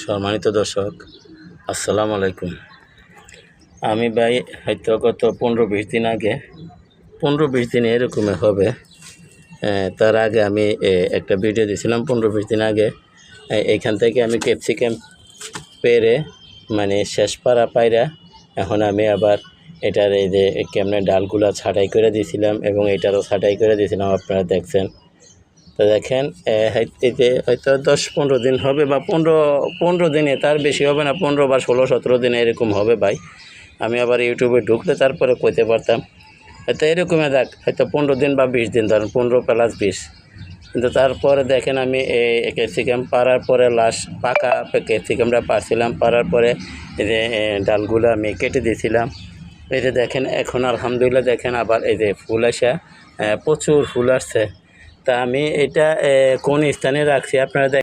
সম্মানিত দর্শক, আসসালামু আলাইকুম। আমি ভাই হয়তো গত 15-20 দিন আগে 15-20 দিন এরকমই হবে। তার আগে আমি একটা ভিডিও দিয়েছিলাম 15-20 দিন আগে। এইখান থেকে আমি ক্যাপসিকাম পেরে মানে শেষ পাড়া পায়রা এখন আমি আবার এটার এই যে কেমনে ডালগুলা ছাঁটাই করে দিয়েছিলাম এবং এটারও ছাঁটাই করে দিয়েছিলাম, আপনারা দেখছেন। তো দেখেন এতে হয়তো 10-15 দিন হবে বা 15 দিনে, তার বেশি হবে না, 15 বা 16-17 দিনে এরকম হবে ভাই। আমি আবার ইউটিউবে ঢুকলে তারপরে কইতে পারতাম। হয়তো এরকমই দেখ, হয়তো 15 দিন বা 20 দিন, ধরেন 15 + 20। কিন্তু তারপরে দেখেন আমি এই ক্যাপসিকাম পাড়ার পরে লাস্ট পাকা ক্যাপসিকামটা পারছিলাম, পাড়ার পরে এই যে ডালগুলো আমি কেটে দিয়েছিলাম। এই যে দেখেন এখন আলহামদুলিল্লাহ দেখেন আবার এই যে ফুল আসা, প্রচুর ফুল আসছে। তা আমি এটা কোন স্থানে রাখছি আপনারা